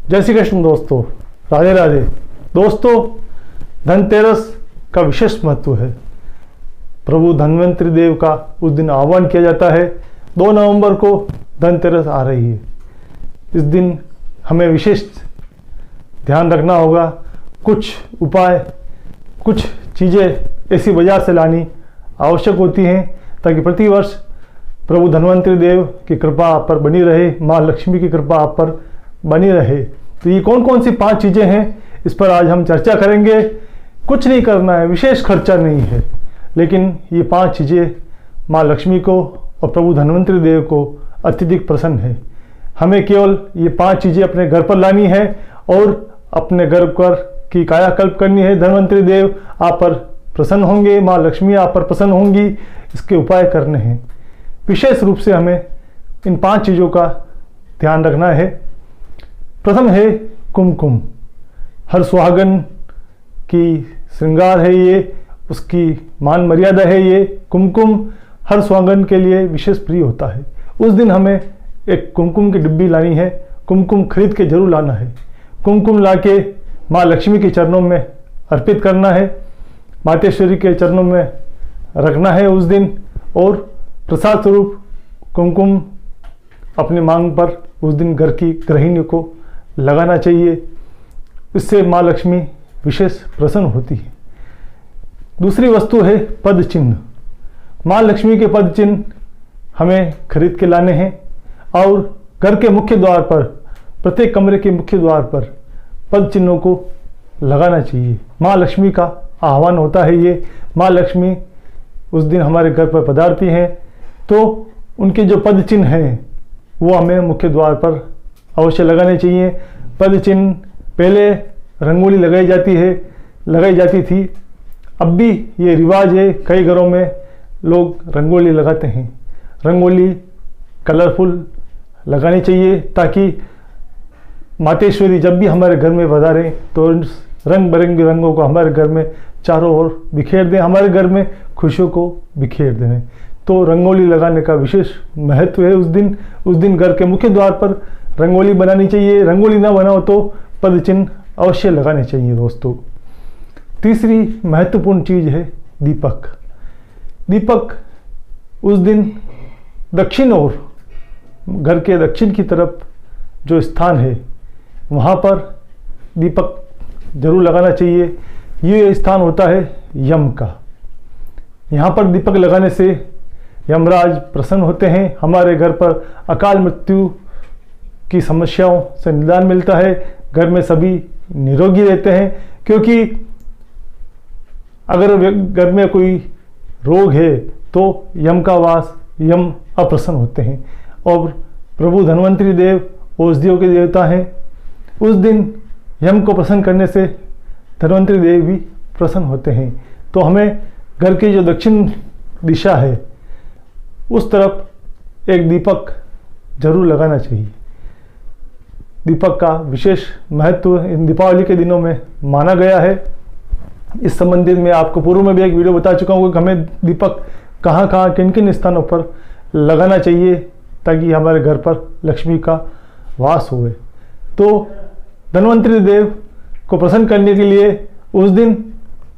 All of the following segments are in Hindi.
जय श्री कृष्ण दोस्तों, राधे राधे। दोस्तों, धनतेरस का विशेष महत्व है। प्रभु धन्वंतरी देव का उस दिन आह्वान किया जाता है। 2 नवंबर को धनतेरस आ रही है। इस दिन हमें विशेष ध्यान रखना होगा। कुछ उपाय, कुछ चीज़ें ऐसी बाजार से लानी आवश्यक होती हैं ताकि प्रतिवर्ष प्रभु धन्वंतरी देव की कृपा आप पर बनी रहे, माँ लक्ष्मी की कृपा आप पर बनी रहे। तो ये कौन कौन सी 5 चीज़ें हैं, इस पर आज हम चर्चा करेंगे। कुछ नहीं करना है, विशेष खर्चा नहीं है, लेकिन ये 5 चीज़ें माँ लक्ष्मी को और प्रभु धन्वंतरी देव को अत्यधिक प्रसन्न है। हमें केवल ये 5 चीज़ें अपने घर पर लानी है और अपने घर पर की कायाकल्प करनी है। धन्वंतरी देव आप पर प्रसन्न होंगे, माँ लक्ष्मी आप पर प्रसन्न होंगी। इसके उपाय करने हैं। विशेष रूप से हमें इन 5 चीज़ों का ध्यान रखना है। प्रथम है कुमकुम। हर सुहागन की श्रृंगार है ये, उसकी मान मर्यादा है ये। कुमकुम हर सुहागन के लिए विशेष प्रिय होता है। उस दिन हमें एक कुमकुम की डिब्बी लानी है। कुमकुम खरीद के जरूर लाना है। कुमकुम लाके माँ लक्ष्मी के चरणों में अर्पित करना है, मातेश्वरी के चरणों में रखना है उस दिन। और प्रसाद स्वरूप कुमकुम अपनी मांग पर उस दिन घर की गृहिणी को लगाना चाहिए। इससे माँ लक्ष्मी विशेष प्रसन्न होती है। दूसरी वस्तु है पद चिन्ह। माँ लक्ष्मी के पद चिन्ह हमें खरीद के लाने हैं और घर के मुख्य द्वार पर, प्रत्येक कमरे के मुख्य द्वार पर पद चिन्हों को लगाना चाहिए। माँ लक्ष्मी का आह्वान होता है ये। माँ लक्ष्मी उस दिन हमारे घर पर पधारती हैं, तो उनके जो पद चिन्ह हैं वो हमें मुख्य द्वार पर अवश्य लगाने चाहिए। पद चिन्ह पहले रंगोली लगाई जाती थी। अब भी ये रिवाज है, कई घरों में लोग रंगोली लगाते हैं। रंगोली कलरफुल लगानी चाहिए ताकि मातेश्वरी जब भी हमारे घर में पधारें तो रंग बिरंगे रंगों को हमारे घर में चारों ओर बिखेर दें, हमारे घर में खुशियों को बिखेर दें। तो रंगोली लगाने का विशेष महत्व है। उस दिन घर के मुख्य द्वार पर रंगोली बनानी चाहिए। रंगोली ना बनाओ तो पद चिन्ह अवश्य लगाने चाहिए दोस्तों। तीसरी महत्वपूर्ण चीज़ है दीपक। दीपक उस दिन दक्षिण ओर, घर के दक्षिण की तरफ जो स्थान है वहाँ पर दीपक जरूर लगाना चाहिए। ये स्थान होता है यम का। यहाँ पर दीपक लगाने से यमराज प्रसन्न होते हैं। हमारे घर पर अकाल मृत्यु की समस्याओं से निदान मिलता है। घर में सभी निरोगी रहते हैं, क्योंकि अगर घर में कोई रोग है तो यम का वास, यम अप्रसन्न होते हैं। और प्रभु धन्वंतरी देव औषधियों के देवता हैं। उस दिन यम को प्रसन्न करने से धन्वंतरी देव भी प्रसन्न होते हैं। तो हमें घर की जो दक्षिण दिशा है उस तरफ एक दीपक जरूर लगाना चाहिए। दीपक का विशेष महत्व इन दीपावली के दिनों में माना गया है। इस संबंधित में आपको पूर्व में भी एक वीडियो बता चुका हूँ कि हमें दीपक कहाँ कहाँ किन किन स्थानों पर लगाना चाहिए ताकि हमारे घर पर लक्ष्मी का वास होए। तो धन्वंतरी देव को प्रसन्न करने के लिए उस दिन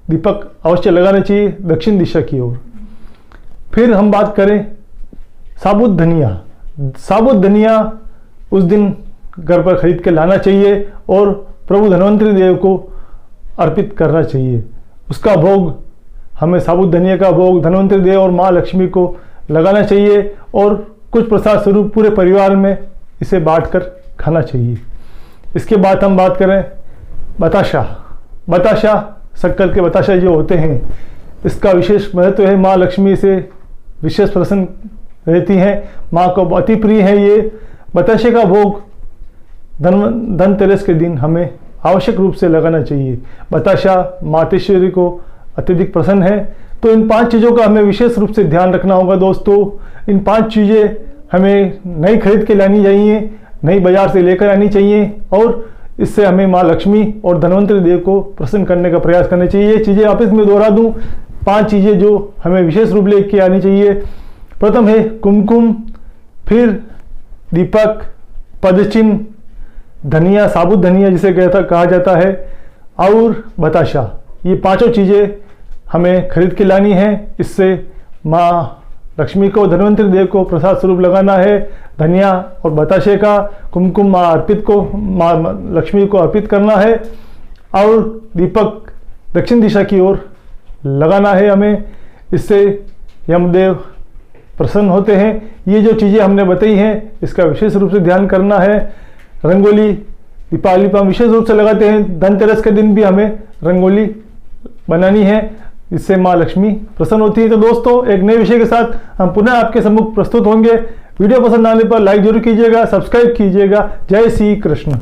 दीपक अवश्य लगाना चाहिए दक्षिण दिशा की ओर। फिर हम बात करें साबुत धनिया। साबुत धनिया उस दिन घर पर खरीद के लाना चाहिए और प्रभु धन्वंतरी देव को अर्पित करना चाहिए। उसका भोग, हमें साबुत धनिया का भोग धन्वंतरी देव और माँ लक्ष्मी को लगाना चाहिए और कुछ प्रसाद स्वरूप पूरे परिवार में इसे बांटकर खाना चाहिए। इसके बाद हम बात करें बताशा। बताशा, शक्कर के बताशा जो होते हैं, इसका विशेष महत्व है। माँ लक्ष्मी से विशेष प्रसन्न रहती हैं, माँ को अति प्रिय है ये। बताशे का भोग धनतेरस के दिन हमें आवश्यक रूप से लगाना चाहिए। बताशा मातेश्वरी को अत्यधिक प्रसन्न है। तो इन 5 चीज़ों का हमें विशेष रूप से ध्यान रखना होगा दोस्तों। इन 5 चीज़ें हमें नई खरीद के लानी चाहिए, नई बाजार से लेकर आनी चाहिए और इससे हमें माँ लक्ष्मी और धन्वंतरी देव को प्रसन्न करने का प्रयास करना चाहिए। ये चीज़ें वापस में दोहरा दूँ, 5 चीज़ें जो हमें विशेष रूप लेके आनी चाहिए। प्रथम है कुमकुम, फिर दीपक, पदचिन्ह, धनिया, साबुत धनिया जिसे कहा जाता है, और बताशा। ये पांचों चीज़ें हमें खरीद के लानी है। इससे माँ लक्ष्मी को, धन्वंतरि देव को प्रसाद स्वरूप लगाना है। धनिया और बताशे का कुमकुम माँ लक्ष्मी को अर्पित करना है, और दीपक दक्षिण दिशा की ओर लगाना है हमें। इससे यमदेव प्रसन्न होते हैं। ये जो चीज़ें हमने बताई हैं, इसका विशेष रूप से ध्यान करना है। रंगोली दीपावली पर हम विशेष रूप से लगाते हैं। धनतेरस के दिन भी हमें रंगोली बनानी है, इससे माँ लक्ष्मी प्रसन्न होती है। तो दोस्तों, एक नए विषय के साथ हम पुनः आपके सम्मुख प्रस्तुत होंगे। वीडियो पसंद आने पर लाइक जरूर कीजिएगा, सब्सक्राइब कीजिएगा। जय श्री कृष्ण।